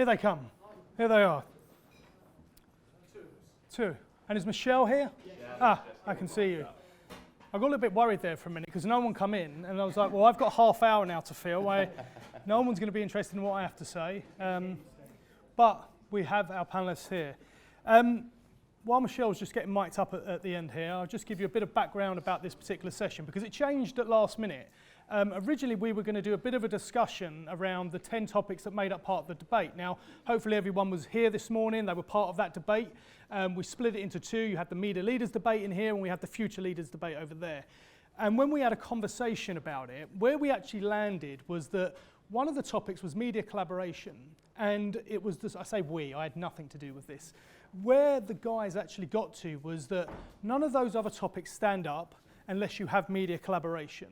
Here they come. Here they are. Two. And is Michelle here? Yeah. I can see you. I got a little bit worried there for a minute because no one come in, and I was like, well, I've got half hour now to fill. No one's going to be interested in what I have to say. But we have our panelists here. While Michelle's just getting mic'd up at the end here, I'll just give you a bit of background about this particular session because it changed at last minute. Originally, we were going to do a bit of a discussion around the 10 topics that made up part of the debate. Now, hopefully everyone was here this morning. They were part of that debate. We split it into two. You had the media leaders debate in here, and we had the future leaders debate over there. And when we had a conversation about it, where we actually landed was that one of the topics was media collaboration. And it was this, I say we, I had nothing to do with this. Where the guys actually got to was that none of those other topics stand up unless you have media collaboration.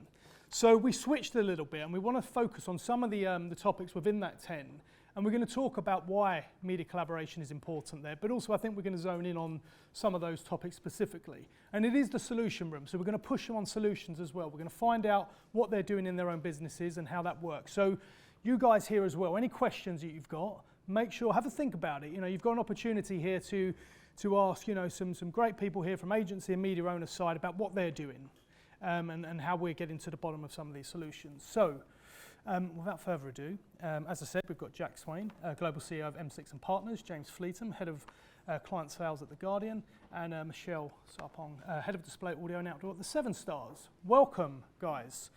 So we switched a little bit and we want to focus on some of the topics within that 10. And we're going to talk about why media collaboration is important there. But also I think we're going to zone in on some of those topics specifically. And it is the solution room. So we're going to push them on solutions as well. We're going to find out what they're doing in their own businesses and how that works. So you guys here as well, any questions that you've got, make sure, have a think about it. You know, you've got an opportunity here to ask, you know, some great people here from agency and media owner side about what they're doing and how we're getting to the bottom of some of these solutions. So, without further ado, as I said, we've got Jack Swayne, Global CEO of mSix&Partners, James Fleetham, Head of Client Sales at The Guardian, and Michelle Sarpong, Head of Display Audio and Outdoor at the 7 Stars. Welcome, guys.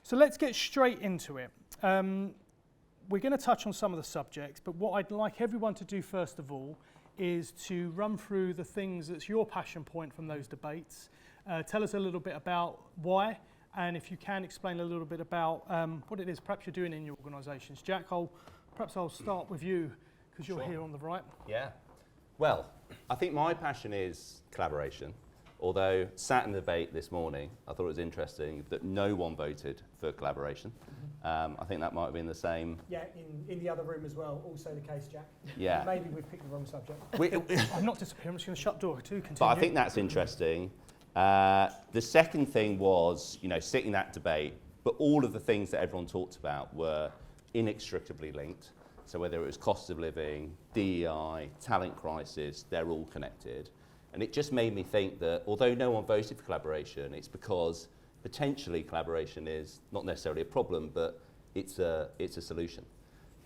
So let's get straight into it. We're going to touch on some of the subjects, but what I'd like everyone to do first of all is to run through the things that's your passion point from those debates. Tell us a little bit about why, and if you can explain a little bit about what it is perhaps you're doing in your organisations. Jack, perhaps I'll start with you because you're here on the right. Yeah. Well, I think my passion is collaboration. Although sat in the debate this morning, I thought it was interesting that no one voted for collaboration. I think that might have been the same. Yeah, in the other room as well, also the case, Jack. Yeah. Maybe we've picked the wrong subject. I'm not disappearing, I'm just going to shut door too. Continue. But I think that's interesting. The second thing was, you know, sitting that debate, but all of the things that everyone talked about were inextricably linked. So whether it was cost of living, DEI, talent crisis, they're all connected. And it just made me think that although no one voted for collaboration, it's because potentially collaboration is not necessarily a problem, but it's a solution.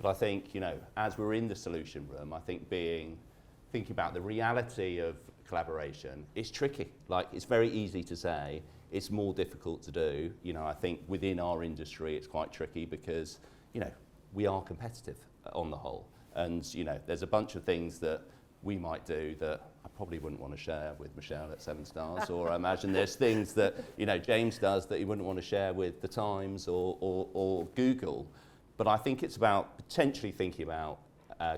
But I think, you know, as we're in the solution room, I think thinking about the reality of collaboration, it's tricky. Like, it's very easy to say, it's more difficult to do. You know, I think within our industry, it's quite tricky because, you know, we are competitive on the whole. And, you know, there's a bunch of things that we might do that I probably wouldn't want to share with Michelle at 7 Stars, or I imagine there's things that, you know, James does that he wouldn't want to share with The Times or Google. But I think it's about potentially thinking about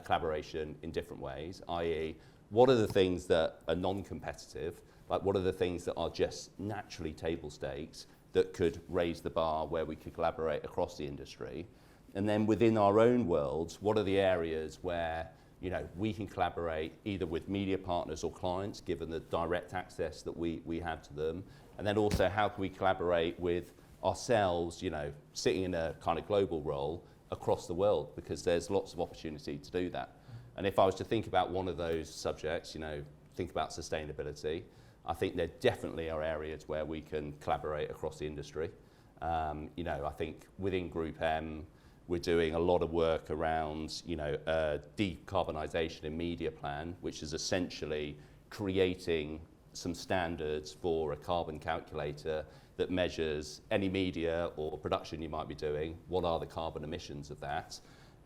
collaboration in different ways, i.e. what are the things that are non-competitive, like what are the things that are just naturally table stakes that could raise the bar where we could collaborate across the industry. And then within our own worlds, what are the areas where, you know, we can collaborate either with media partners or clients, given the direct access that we have to them. And then also, how can we collaborate with ourselves, you know, sitting in a kind of global role across the world, because there's lots of opportunity to do that. And if I was to think about one of those subjects, you know, think about sustainability, I think there definitely are areas where we can collaborate across the industry. You know, I think within Group M, we're doing a lot of work around, you know, decarbonisation in media plan, which is essentially creating some standards for a carbon calculator that measures any media or production you might be doing, what are the carbon emissions of that.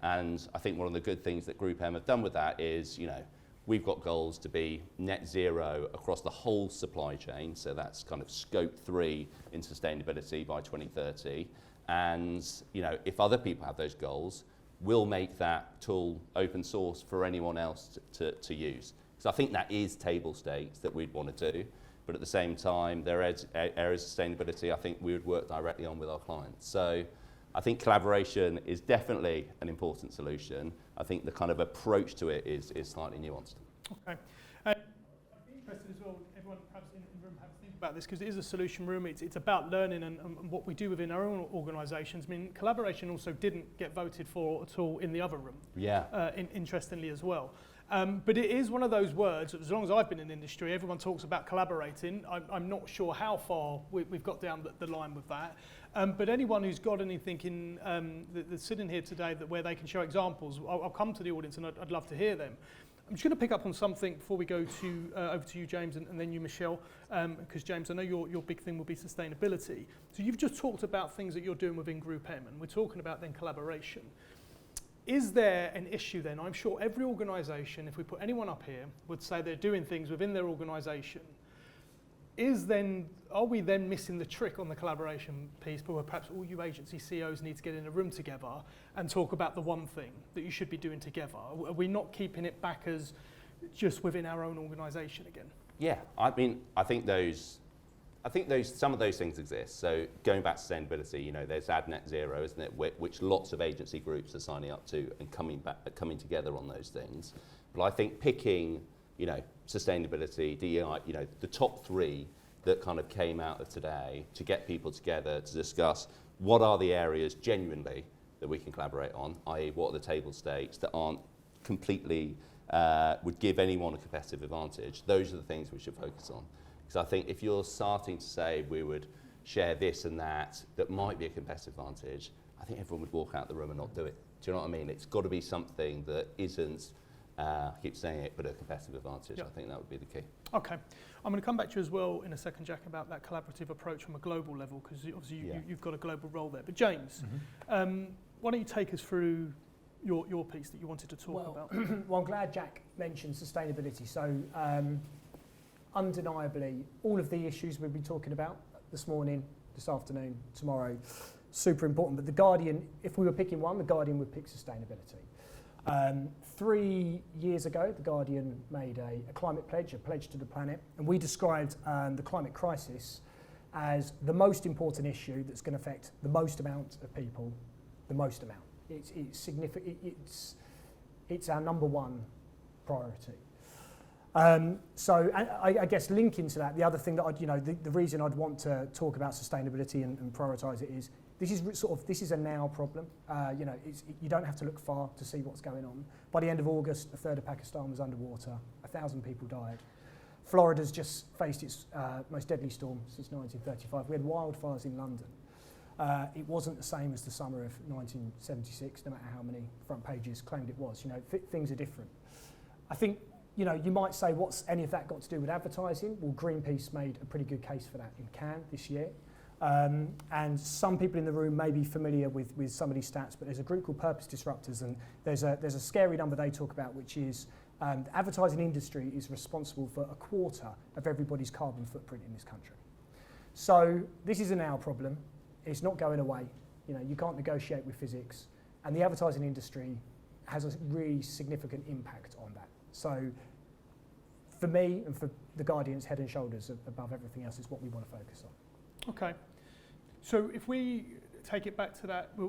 And I think one of the good things that Group M have done with that is, you know, we've got goals to be net zero across the whole supply chain, so that's kind of scope 3 in sustainability by 2030. And, you know, if other people have those goals, we'll make that tool open source for anyone else to use. So I think that is table stakes that we'd want to do. But at the same time, there are areas of sustainability I think we would work directly on with our clients. So I think collaboration is definitely an important solution. I think the kind of approach to it is slightly nuanced. Okay. I'd be interested as well, everyone perhaps in the room have a think about this because it is a solution room. It's about learning and what we do within our own organisations. I mean, collaboration also didn't get voted for at all in the other room. Yeah. Interestingly as well. But it is one of those words, as long as I've been in industry, everyone talks about collaborating. I'm not sure how far we've got down the line with that. But anyone who's got anything that's sitting here today where they can show examples, I'll come to the audience and I'd love to hear them. I'm just going to pick up on something before we go to over to you, James, and then you, Michelle, because James, I know your big thing will be sustainability. So you've just talked about things that you're doing within Group M, and we're talking about then collaboration. Is there an issue then? I'm sure every organisation, if we put anyone up here, would say they're doing things within their organisation. Are we then missing the trick on the collaboration piece, but where perhaps all you agency CEOs need to get in a room together and talk about the one thing that you should be doing together? Are we not keeping it back as just within our own organisation again? Yeah, I mean, I think some of those things exist. So going back to sustainability, there's Ad Net Zero, isn't it, which lots of agency groups are signing up to and coming together on those things. But I think picking, sustainability, DEI, the top three that kind of came out of today to get people together to discuss what are the areas genuinely that we can collaborate on, i.e. what are the table stakes that aren't completely, would give anyone a competitive advantage. Those are the things we should focus on. Because I think if you're starting to say we would share this and that might be a competitive advantage, I think everyone would walk out the room and not do it. Do you know what I mean? It's got to be something that isn't, I keep saying it, but a competitive advantage. Yep. I think that would be the key. Okay. I'm going to come back to you as well in a second, Jack, about that collaborative approach from a global level, because obviously you've got a global role there. But James, why don't you take us through your piece that you wanted to talk about? Well, I'm glad Jack mentioned sustainability. So undeniably, all of the issues we've been talking about this morning, this afternoon, tomorrow, super important. But The Guardian, if we were picking one, The Guardian would pick sustainability. 3 years ago, The Guardian made a climate pledge, a pledge to the planet, and we described the climate crisis as the most important issue that's going to affect the most amount of people, the most amount. It's significant. It's our number one priority. So I guess linking to that, the other thing that the reason I'd want to talk about sustainability and prioritise it is this is a now problem. You don't have to look far to see what's going on. By the end of August, a third of Pakistan was underwater. 1,000 people died. Florida's just faced its most deadly storm since 1935. We had wildfires in London. It wasn't the same as the summer of 1976, no matter how many front pages claimed it was. Things are different. I think, you might say, what's any of that got to do with advertising? Well, Greenpeace made a pretty good case for that in Cannes this year. And some people in the room may be familiar with some of these stats, but there's a group called Purpose Disruptors, and there's a scary number they talk about, which is the advertising industry is responsible for a quarter of everybody's carbon footprint in this country. So this is a now problem. It's not going away. You can't negotiate with physics, and the advertising industry has a really significant impact on that. So for me and for The Guardian's head and shoulders above everything else is what we want to focus on. Okay. So if we take it back to that, I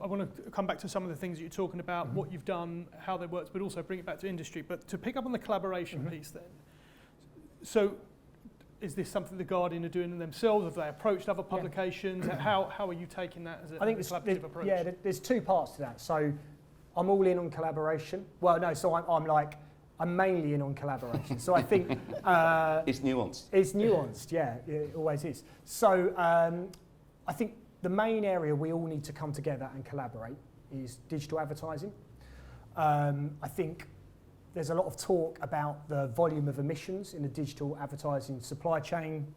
want to come back to some of the things that you're talking about, what you've done, how they work, but also bring it back to industry. But to pick up on the collaboration piece then, so is this something The Guardian are doing themselves? Have they approached other publications? Yeah. How are you taking that as a collaborative approach? Yeah, there's two parts to that. So I'm all in on collaboration. Well, no, so I'm mainly in on collaboration. So I think it's nuanced. It's nuanced, yeah, it always is. So I think the main area we all need to come together and collaborate is digital advertising. I think there's a lot of talk about the volume of emissions in the digital advertising supply chain.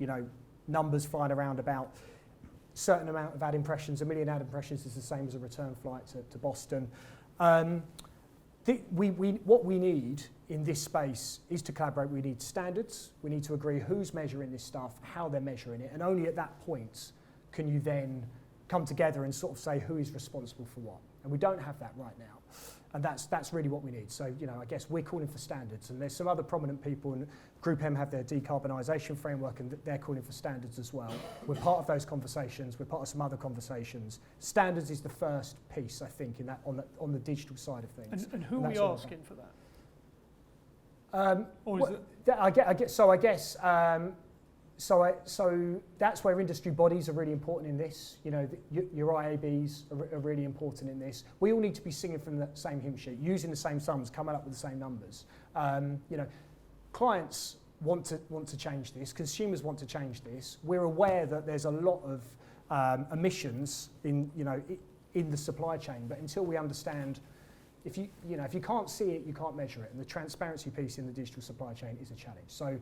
Numbers flying around about a certain amount of ad impressions. 1 million ad impressions is the same as a return flight to Boston. What we need in this space is to collaborate. We need standards. We need to agree who's measuring this stuff, how they're measuring it, and only at that point can you then come together and sort of say who is responsible for what. And we don't have that right now. And that's really what we need. So, I guess we're calling for standards, and there's some other prominent people, and Group M have their decarbonisation framework, and they're calling for standards as well. We're part of those conversations. We're part of some other conversations. Standards is the first piece, I think, in that on the digital side of things. And who are we asking for that? I guess So that's where industry bodies are really important in this. You know, your IABs are really important in this. We all need to be singing from the same hymn sheet, using the same sums, coming up with the same numbers. You know, clients want to change this. Consumers want to change this. We're aware that there's a lot of emissions in the supply chain, but until we understand, if you can't see it, you can't measure it, and the transparency piece in the digital supply chain is a challenge. So.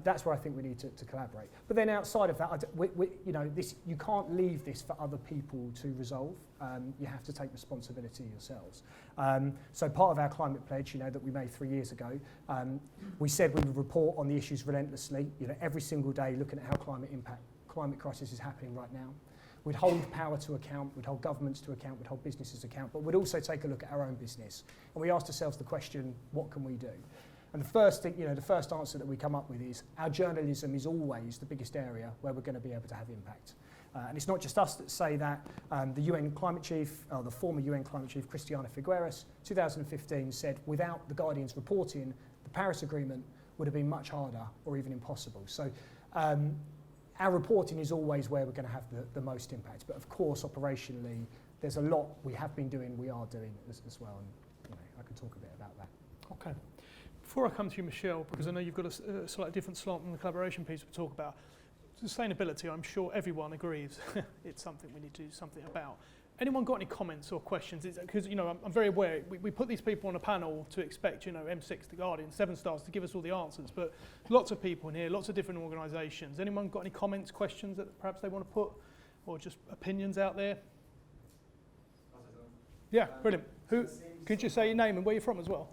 That's where I think we need to collaborate. But then outside of that, you can't leave this for other people to resolve. You have to take responsibility yourselves. So part of our climate pledge, that we made 3 years ago, we said we would report on the issues relentlessly. Every single day, looking at how climate crisis is happening right now. We'd hold power to account, we'd hold governments to account, we'd hold businesses to account, but we'd also take a look at our own business. And we asked ourselves the question, what can we do? And the first thing, the first answer that we come up with is our journalism is always the biggest area where we're going to be able to have impact. And it's not just us that say that. The UN climate chief, the former UN climate chief, Christiana Figueres, 2015 said without the Guardian's reporting, the Paris Agreement would have been much harder or even impossible. So our reporting is always where we're going to have the most impact. But of course, operationally, there's a lot we have been doing, we are doing as well. And I could talk a bit about that. Okay. Before I come to you, Michelle, because I know you've got a slightly different slant on the collaboration piece we talk about, sustainability, I'm sure everyone agrees it's something we need to do something about. Anyone got any comments or questions? Because I'm very aware, we put these people on a panel to expect, mSix, The Guardian, 7 Stars to give us all the answers, but lots of people in here, lots of different organisations. Anyone got any comments, questions that perhaps they want to put, or just opinions out there? Yeah, brilliant. Could you say your name and where you're from as well?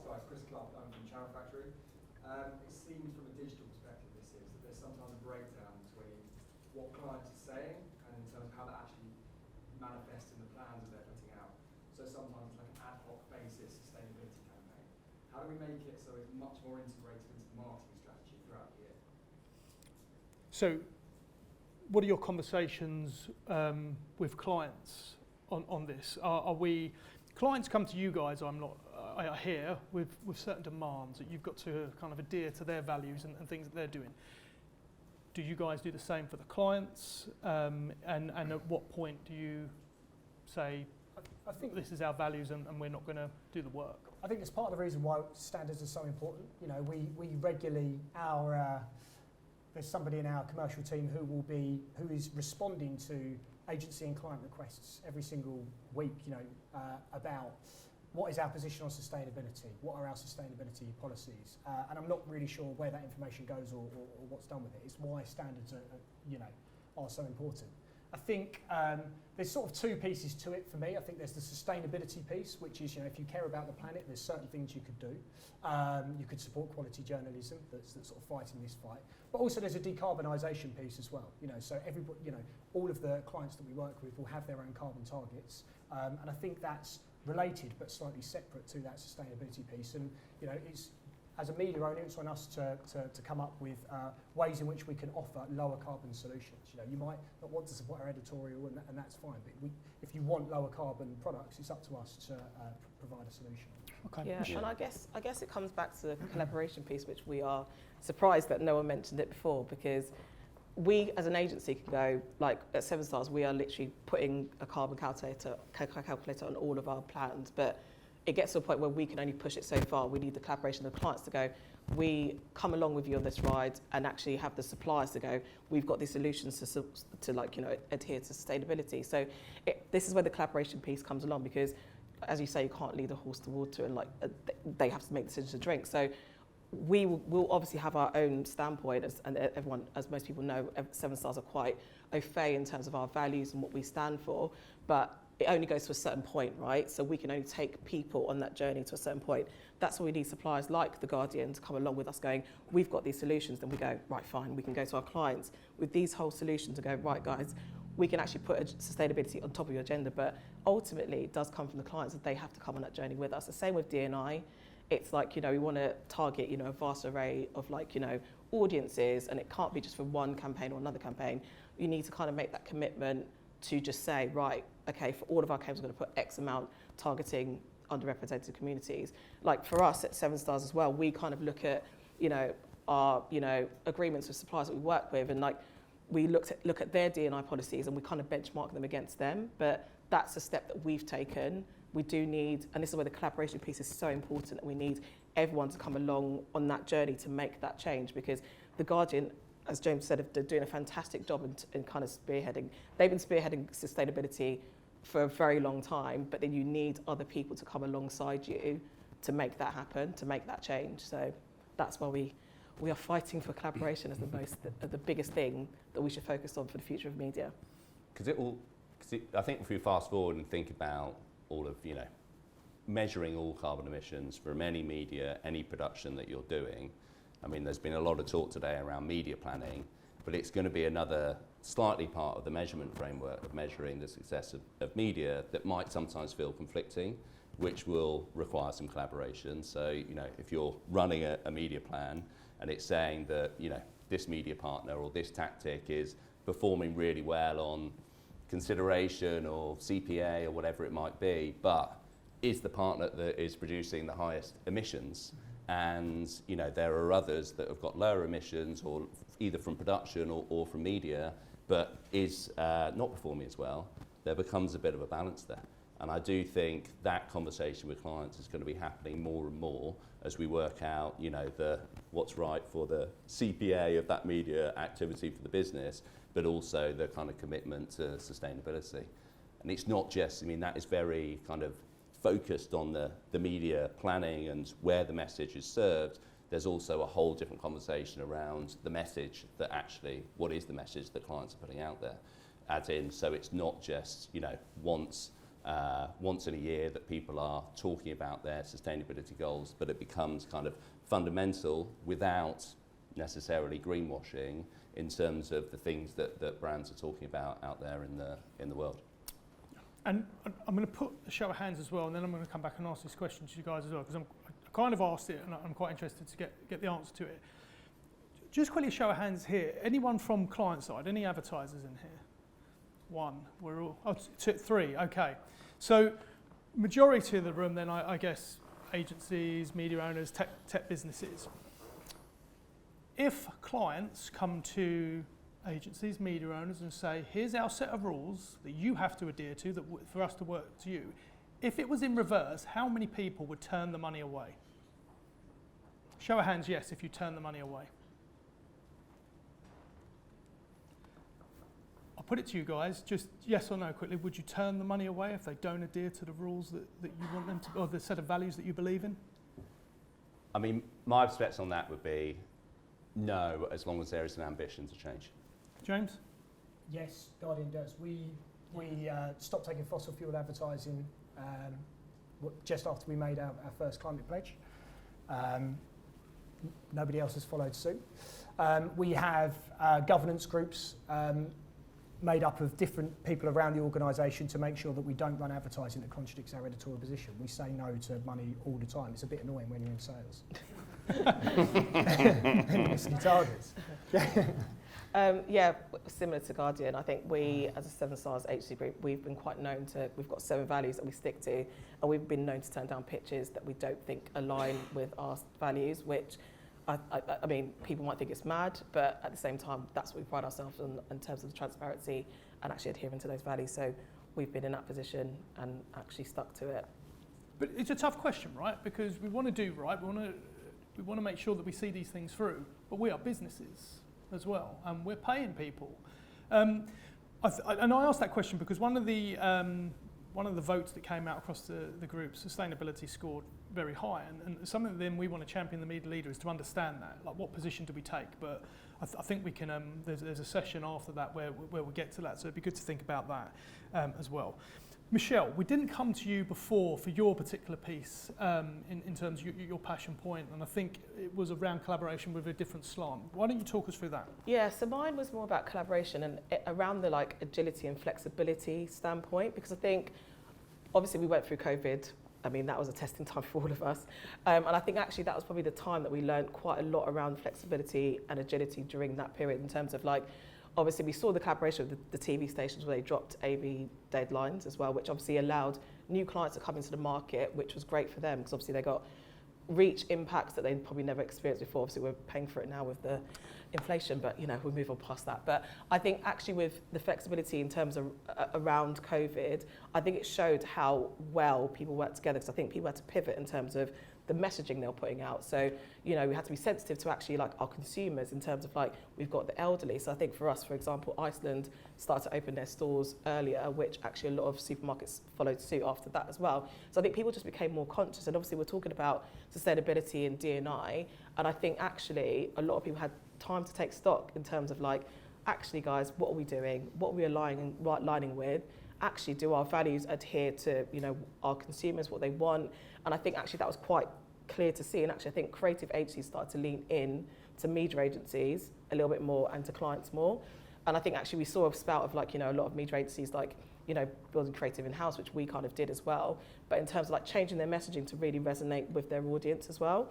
It seems from a digital perspective that there's sometimes a breakdown between what clients are saying and in terms of how that actually manifests in the plans that they're putting out. So sometimes it's like an ad hoc basis sustainability campaign. How do we make it so it's much more integrated into the marketing strategy throughout the year? So what are your conversations with clients on this? Clients come to you guys, I hear, with certain demands that you've got to kind of adhere to their values and things that they're doing. Do you guys do the same for the clients? And at what point do you say, I think this is our values and we're not going to do the work? I think that's part of the reason why standards are so important. We regularly, there's somebody in our commercial team who is responding to agency and client requests every single week, about what is our position on sustainability, what are our sustainability policies, and I'm not really sure where that information goes or what's done with it. It's why standards are so important. I think there's sort of 2 pieces to it for me. I think there's the sustainability piece, which is, if you care about the planet, there's certain things you could do. You could support quality journalism that's sort of fighting this fight. But also there's a decarbonisation piece as well. So everybody, all of the clients that we work with will have their own carbon targets. And I think that's related but slightly separate to that sustainability piece. And, it's, as a media owner, it's on us to come up with ways in which we can offer lower carbon solutions. You might not want to support our editorial, and that's fine. But if you want lower carbon products, it's up to us to provide a solution. Okay. Yeah, and I guess it comes back to the collaboration piece, which we are surprised that no one mentioned it before, because we as an agency can go, like at 7 Stars, we are literally putting a carbon calculator on all of our plans, but it gets to a point where we can only push it so far. We need the collaboration of the clients to go, we come along with you on this ride, and actually have the suppliers to go, we've got these solutions to adhere to sustainability. So this is where the collaboration piece comes along, because as you say, you can't lead a horse to water, and they have to make decisions to drink. So we'll obviously have our own standpoint, and everyone, as most people know, 7 Stars are quite au fait in terms of our values and what we stand for, but it only goes to a certain point, right? So we can only take people on that journey to a certain point. That's why we need suppliers like The Guardian to come along with us going, we've got these solutions. Then we go, right, fine, we can go to our clients with these whole solutions and go, right, guys, we can actually put sustainability on top of your agenda, but ultimately it does come from the clients that they have to come on that journey with us. The same with D&I. It's like, we want to target, a vast array of audiences, and it can't be just for one campaign or another campaign. You need to kind of make that commitment to just say, right, okay, for all of our campaigns, we're going to put X amount targeting underrepresented communities. Like for us at 7 Stars as well, we kind of look at, our, you know, agreements with suppliers that we work with, and like we look at their D&I policies and we kind of benchmark them against them. But that's a step that we've taken. We do need, and this is where the collaboration piece is so important, that we need everyone to come along on that journey to make that change, because The Guardian, as James said, are doing a fantastic job in kind of spearheading. They've been spearheading sustainability for a very long time, but then you need other people to come alongside you to make that happen, to make that change. So that's why we are fighting for collaboration as the biggest thing that we should focus on for the future of media. I think if we fast forward and think about all of, you know, measuring all carbon emissions from any media, any production that you're doing, I mean, there's been a lot of talk today around media planning, but it's going to be another slightly part of the measurement framework of measuring the success of media that might sometimes feel conflicting, which will require some collaboration. So, you know, if you're running a media plan and it's saying that, you know, this media partner or this tactic is performing really well on consideration or CPA or whatever it might be, but is the partner that is producing the highest emissions, and, you know, there are others that have got lower emissions, or either from production or from media, but is not performing as well, there becomes a bit of a balance there. And I do think that conversation with clients is going to be happening more and more as we work out, you know, what's right for the CPA of that media activity for the business, but also the kind of commitment to sustainability. And it's not just, I mean, that is very kind of focused on the media planning and where the message is served. There's also a whole different conversation around the message that actually, what is the message that clients are putting out there? As in, so it's not just, you know, once in a year that people are talking about their sustainability goals, but it becomes kind of fundamental without necessarily greenwashing in terms of the things that brands are talking about out there in the world. And I'm going to put a show of hands as well, and then I'm going to come back and ask this question to you guys as well, because I kind of asked it and I'm quite interested to get the answer to it. Just quickly, a show of hands here. Anyone from client side? Any advertisers in here? One. We're all, three. Okay. So majority of the room then, I guess, agencies, media owners, tech businesses. If clients come to agencies, media owners, and say, here's our set of rules that you have to adhere to for us to work to you, if it was in reverse, how many people would turn the money away? Show of hands, yes, if you turn the money away. I'll put it to you guys, just yes or no quickly. Would you turn the money away if they don't adhere to the rules that you want them to, or the set of values that you believe in? I mean, my perspective on that would be no, as long as there is an ambition to change. James? Yes, Guardian does. We stopped taking fossil fuel advertising just after we made our first climate pledge. Nobody else has followed suit. We have governance groups made up of different people around the organisation to make sure that we don't run advertising that contradicts our editorial position. We say no to money all the time. It's a bit annoying when you're in sales. Mostly targets. Yeah, similar to Guardian, I think we, as a 7 Stars agency group, we've been quite known to, we've got 7 values that we stick to, and we've been known to turn down pitches that we don't think align with our values, which, I mean, people might think it's mad, but at the same time, that's what we pride ourselves on in terms of transparency and actually adhering to those values. So we've been in that position and actually stuck to it. But it's a tough question, right? Because we want to do right, we want to make sure that we see these things through, but we are businesses as well, and we're paying people. And I asked that question because one of the votes that came out across the group, sustainability scored very high, and something that then we want to champion the media leader is to understand that, like what position do we take. But I think we can. There's a session after that where we get to that, so it'd be good to think about that as well. Michelle, we didn't come to you before for your particular piece in terms of your passion point, and I think it was around collaboration with a different slant. Why don't you talk us through that? Yeah, so mine was more about collaboration and around the like agility and flexibility standpoint, because I think obviously we went through COVID. I mean, that was a testing time for all of us. And I think actually that was probably the time that we learned quite a lot around flexibility and agility during that period in terms of like, obviously we saw the collaboration with the TV stations where they dropped AV deadlines as well, which obviously allowed new clients to come into the market, which was great for them because obviously they got reach impacts that they'd probably never experienced before. Obviously, we're paying for it now with the inflation, but we'll move on past that. But I think actually with the flexibility in terms of around COVID, I think it showed how well people worked together, because I think people had to pivot in terms of the messaging they were putting out. So, we had to be sensitive to actually like our consumers in terms of like, we've got the elderly. So I think for us, for example, Iceland started to open their stores earlier, which actually a lot of supermarkets followed suit after that as well. So I think people just became more conscious. And obviously we're talking about sustainability and D&I. And I think actually a lot of people had time to take stock in terms of like, actually guys, what are we doing? What are we aligning with? Actually, do our values adhere to, our consumers, what they want? And I think actually that was quite clear to see. And actually I think creative agencies started to lean in to media agencies a little bit more and to clients more. And I think actually we saw a spout of like, a lot of media agencies like, building creative in-house, which we kind of did as well. But in terms of like changing their messaging to really resonate with their audience as well.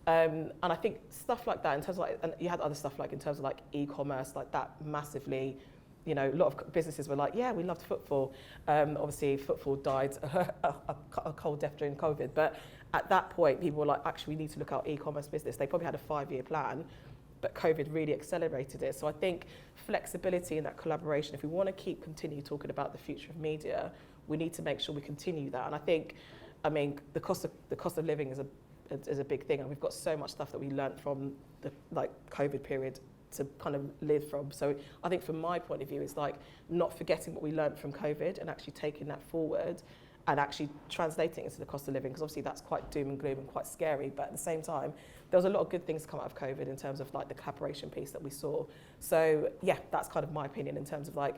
And I think stuff like that in terms of like, and you had other stuff like in terms of like e-commerce, like that massively, a lot of businesses were like, yeah, we loved footfall. Obviously, footfall died a cold death during COVID. But at that point, people were like, actually, we need to look at our e-commerce business. They probably had a 5-year plan, but COVID really accelerated it. So I think flexibility and that collaboration, if we want to continue talking about the future of media, we need to make sure we continue that. And I think, the cost of living is a big thing, and we've got so much stuff that we learnt from the COVID period to kind of live from. So I think from my point of view, it's like not forgetting what we learned from COVID and actually taking that forward and actually translating it into the cost of living, because obviously that's quite doom and gloom and quite scary, but at the same time there was a lot of good things to come out of COVID in terms of like the collaboration piece that we saw. So yeah, that's kind of my opinion in terms of like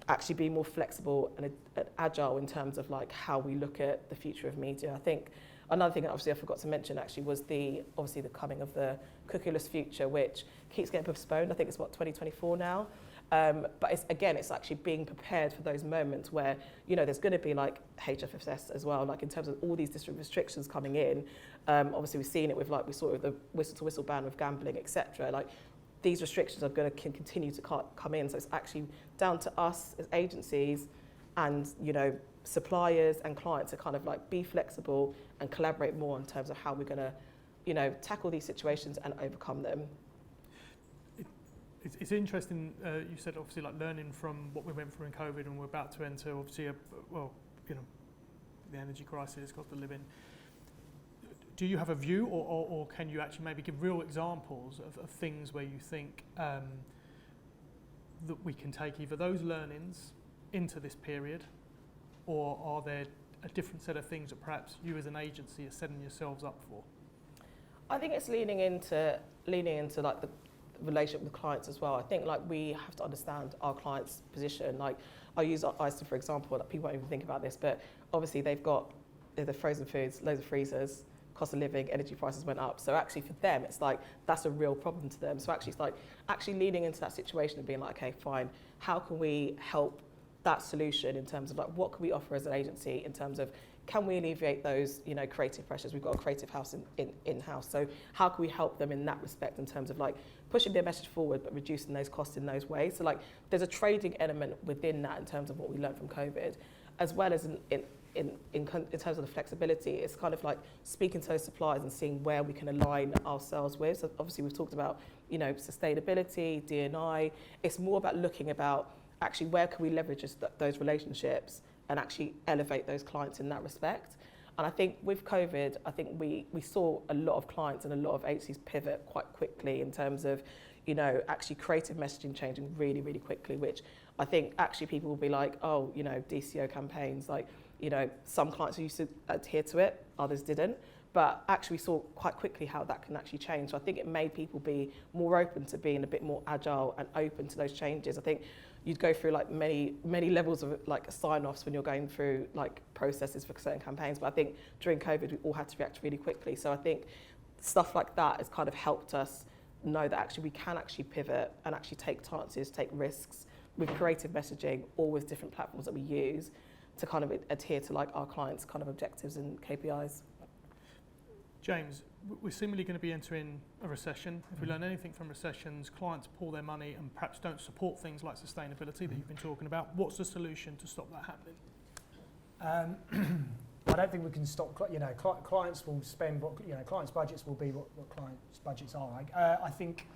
actually being more flexible and agile in terms of like how we look at the future of media. I think another thing that obviously I forgot to mention actually was the coming of the cookieless future, which keeps getting postponed. I think it's 2024 now. But it's actually being prepared for those moments where, there's going to be like HFSS as well, like in terms of all these different restrictions coming in. Obviously we've seen it with we saw it with the whistle-to-whistle ban with gambling, etc. Like these restrictions are going to continue to come in. So it's actually down to us as agencies and, suppliers and clients to kind of like be flexible and collaborate more in terms of how we're going to, tackle these situations and overcome them. It's interesting, you said obviously like learning from what we went through in COVID, and we're about to enter obviously the energy crisis, cost of living. Do you have a view or can you actually maybe give real examples of things where you think that we can take either those learnings into this period, or are there a different set of things that perhaps you as an agency are setting yourselves up for? I think it's leaning into like the relationship with clients as well. I think like we have to understand our clients' position. Like I use Iceland for example, that people won't even think about this, but obviously they've got the frozen foods, loads of freezers, cost of living, energy prices went up. So actually for them, it's like that's a real problem to them. So actually it's like actually leaning into that situation and being like, okay, fine, how can we help that solution in terms of like what can we offer as an agency in terms of can we alleviate those creative pressures? We've got a creative house in-house, so how can we help them in that respect in terms of like pushing their message forward but reducing those costs in those ways? So like there's a trading element within that in terms of what we learned from COVID, as well as in terms of the flexibility. It's kind of like speaking to those suppliers and seeing where we can align ourselves with. So obviously we've talked about sustainability, D&I. It's more about looking about actually where can we leverage those relationships and actually elevate those clients in that respect. And I think with COVID, I think we saw a lot of clients and a lot of agencies pivot quite quickly in terms of, actually creative messaging changing really, really quickly, which I think actually people will be like, oh, DCO campaigns, like, some clients used to adhere to it, others didn't. But actually we saw quite quickly how that can actually change. So I think it made people be more open to being a bit more agile and open to those changes. I think you'd go through like many levels of like sign-offs when you're going through like processes for certain campaigns. But I think during COVID, we all had to react really quickly. So I think stuff like that has kind of helped us know that actually we can actually pivot and actually take chances, take risks with creative messaging or with different platforms that we use to kind of adhere to like our clients' kind of objectives and KPIs. James, we're seemingly going to be entering a recession. If we learn anything from recessions, clients pull their money and perhaps don't support things like sustainability that you've been talking about. What's the solution to stop that happening? I don't think we can stop. Clients will spend what clients' budgets will be what clients' budgets are. I think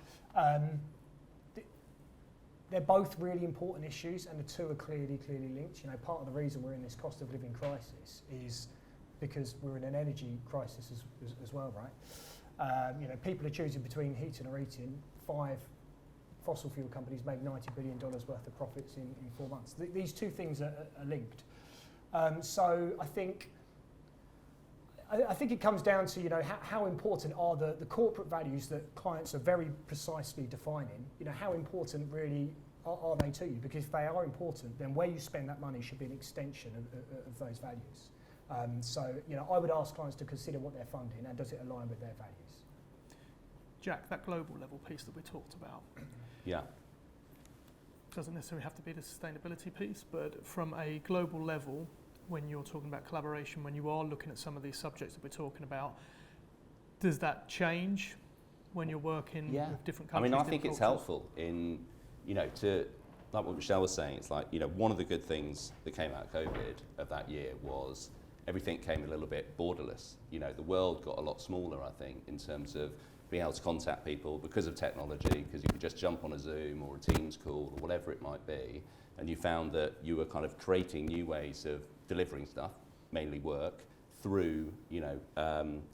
they're both really important issues, and the two are clearly linked. Part of the reason we're in this cost of living crisis is because we're in an energy crisis as well, right? People are choosing between heating or eating. 5 fossil fuel companies made $90 billion worth of profits in 4 months. These two things are linked. So I think it comes down to how important are the corporate values that clients are very precisely defining. How important really are they to you? Because if they are important, then where you spend that money should be an extension of those values. I would ask clients to consider what they're funding and does it align with their values. Jack, that global level piece that we talked about. Yeah. Doesn't necessarily have to be the sustainability piece, but from a global level, when you're talking about collaboration, when you are looking at some of these subjects that we're talking about, does that change when you're working with different countries? I think it's helpful in, to, like what Michelle was saying, it's like, one of the good things that came out of COVID of that year was everything came a little bit borderless. The world got a lot smaller, I think, in terms of being able to contact people because of technology, because you could just jump on a Zoom or a Teams call or whatever it might be, and you found that you were kind of creating new ways of delivering stuff, mainly work, through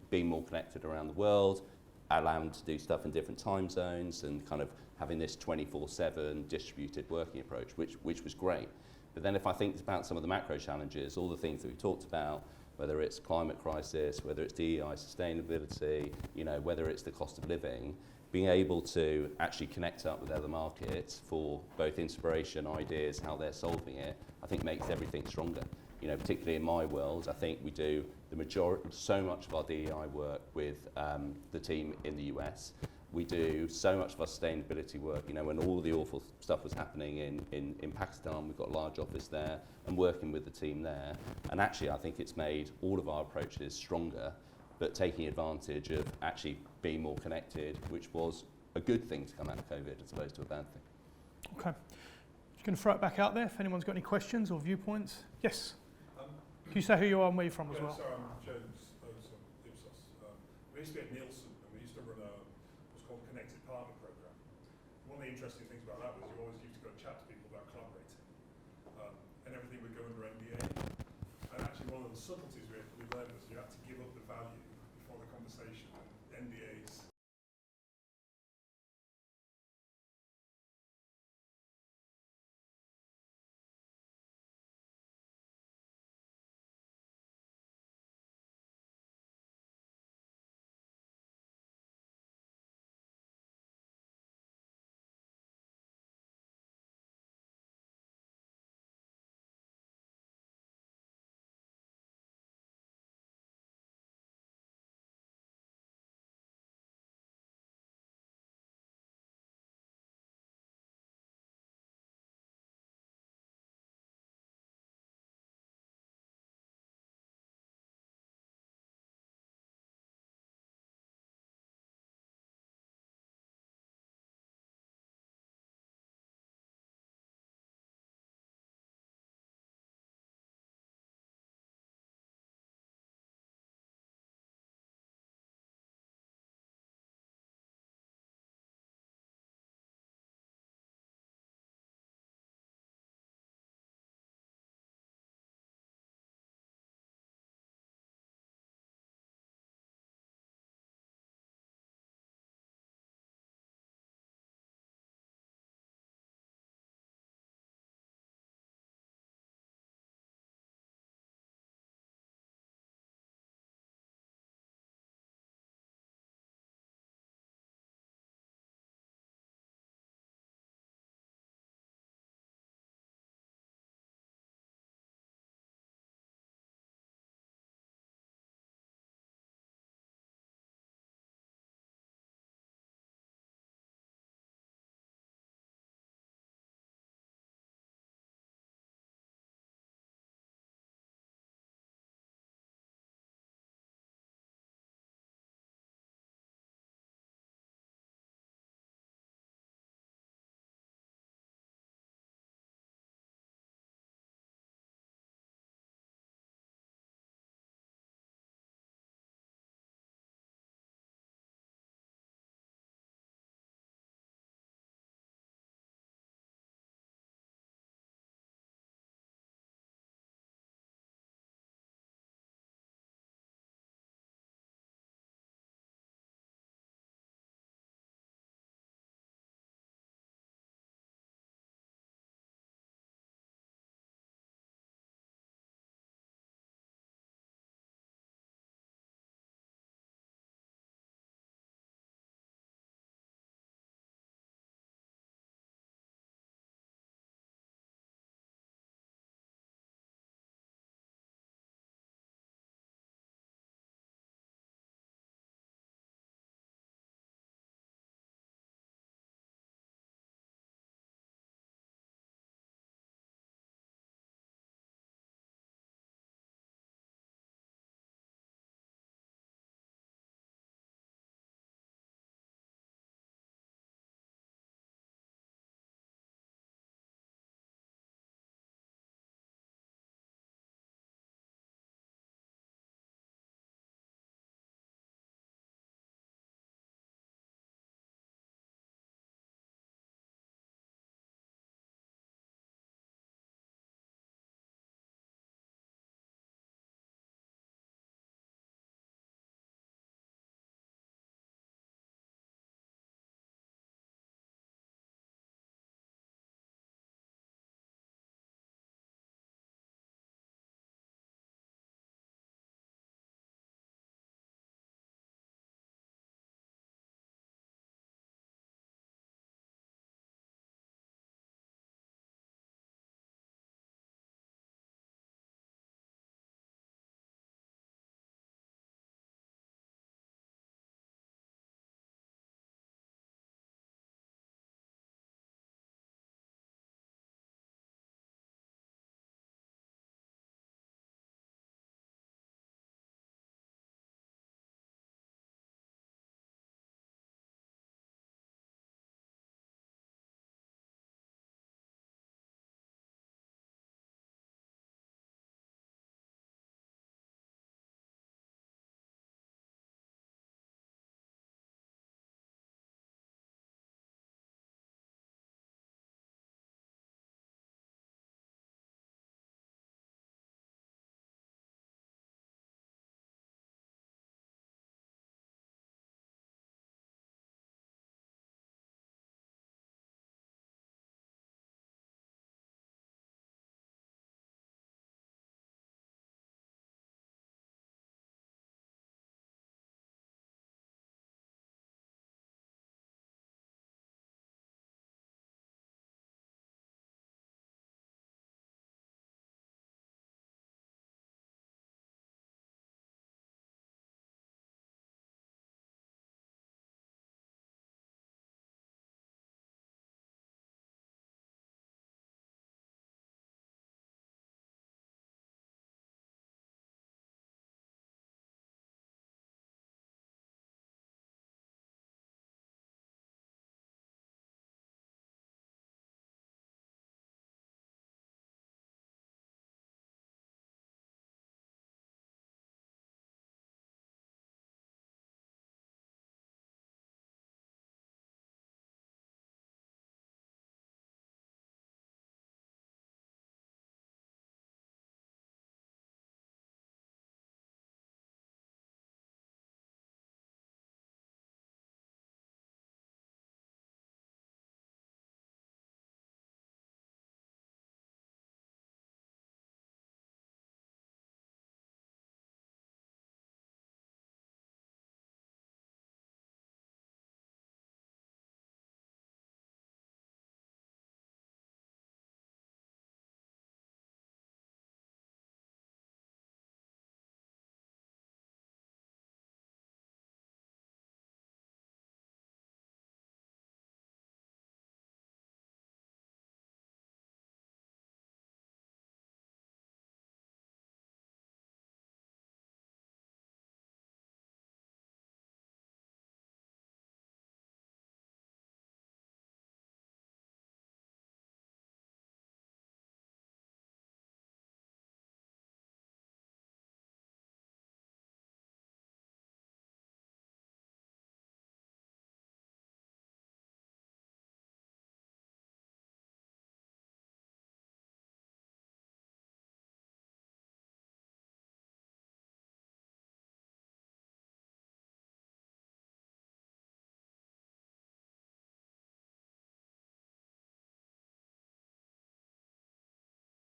being more connected around the world, allowing to do stuff in different time zones, and kind of having this 24/7 distributed working approach, which was great. But then if I think about some of the macro challenges, all the things that we've talked about, whether it's climate crisis, whether it's DEI sustainability, whether it's the cost of living, being able to actually connect up with other markets for both inspiration, ideas, how they're solving it, I think makes everything stronger. Particularly in my world, I think we do so much of our DEI work with the team in the US. We do so much of our sustainability work, when all the awful stuff was happening in Pakistan, we've got a large office there and working with the team there. And actually, I think it's made all of our approaches stronger, but taking advantage of actually being more connected, which was a good thing to come out of COVID as opposed to a bad thing. Okay. Just going to throw it back out there if anyone's got any questions or viewpoints. Yes. Can you say who you are and where you're from as well? Sorry, I'm James Ipsos. We used to be at Nielsen, and we used to run what's called a Connected Partner Programme. One of the interesting things about that was you always used to go and chat to people about collaborating, and everything would go under NDA. And actually one of the subtleties we learned was you had to give up the value before the conversation, and NDAs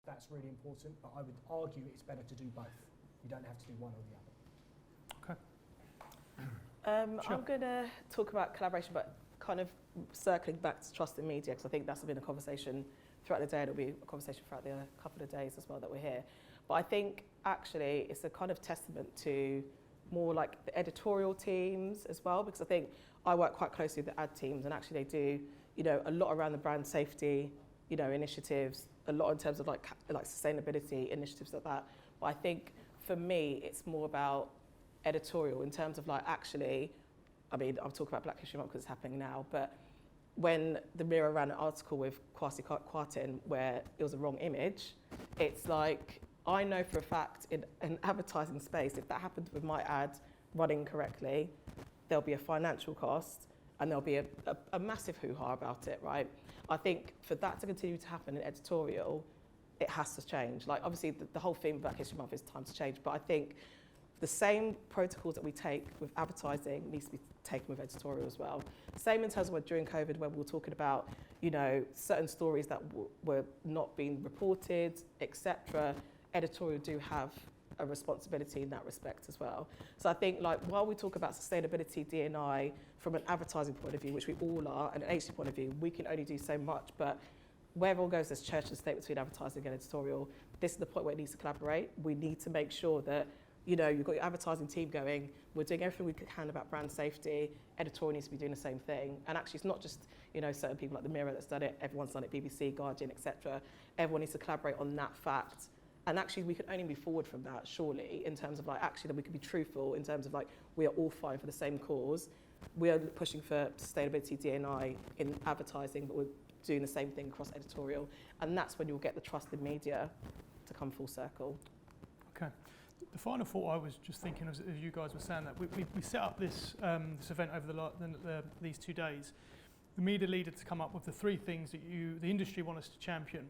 That's really important, but I would argue it's better to do both. You don't have to do one or the other. Sure. I'm going to talk about collaboration, but kind of circling back to trust in media, because I think that's been a conversation throughout the day, and it'll be a conversation throughout the couple of days as well that we're here. But I think actually it's a kind of testament to more like the editorial teams as well, because I think I work quite closely with the ad teams, and actually they do, you know, a lot around the brand safety, you know, initiatives, a lot in terms of like sustainability initiatives like that. But I think for me, it's more about editorial in terms of like actually, I mean, I'll talk about Black History Month because it's happening now, but when the Mirror ran an article with Kwasi Kwarteng where it was a wrong image, it's like, I know for a fact in an advertising space, if that happened with my ad running correctly, there'll be a financial cost and there'll be a massive hoo-ha about it, right? I think for that to continue to happen in editorial, it has to change. Like obviously the whole theme of Black History Month is time to change, but I think the same protocols that we take with advertising needs to be taken with editorial as well. Same in terms of during COVID when we were talking about, you know, certain stories that were not being reported, etc. Editorial do have a responsibility in that respect as well. So I think like while we talk about sustainability, D&I from an advertising point of view, which we all are, and an agency point of view, we can only do so much, but where it all goes, there's church and state between advertising and editorial. This is the point where it needs to collaborate. We need to make sure that, you know, you've got your advertising team going, we're doing everything we can about brand safety, editorial needs to be doing the same thing. And actually it's not just, you know, certain people like the Mirror that's done it, everyone's done it, BBC, Guardian, etc. Everyone needs to collaborate on that fact. And actually we can only move forward from that, surely, in terms of like, actually that we can be truthful in terms of like, we are all fighting for the same cause. We are pushing for sustainability, D&I in advertising, but we're doing the same thing across editorial. And that's when you'll get the trust in media to come full circle. Okay. The final thought I was just thinking as you guys were saying that, we set up this event over these 2 days. The media leader to come up with the 3 things that the industry want us to champion.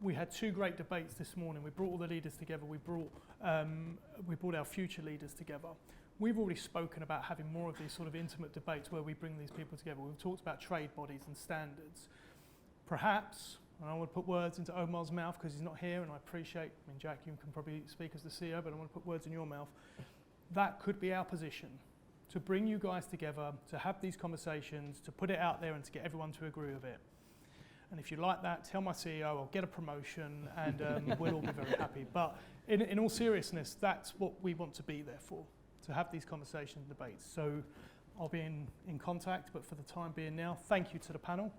We had 2 great debates this morning. We brought all the leaders together. We brought our future leaders together. We've already spoken about having more of these sort of intimate debates where we bring these people together. We've talked about trade bodies and standards. Perhaps, and I want to put words into Omar's mouth because he's not here, and I appreciate, I mean, Jack, you can probably speak as the CEO, but I want to put words in your mouth. That could be our position, to bring you guys together, to have these conversations, to put it out there and to get everyone to agree with it. And if you like that, tell my CEO, I'll get a promotion, and we'll all be very happy. But in all seriousness, that's what we want to be there for, to have these conversations and debates. So I'll be in contact, but for the time being now, thank you to the panel.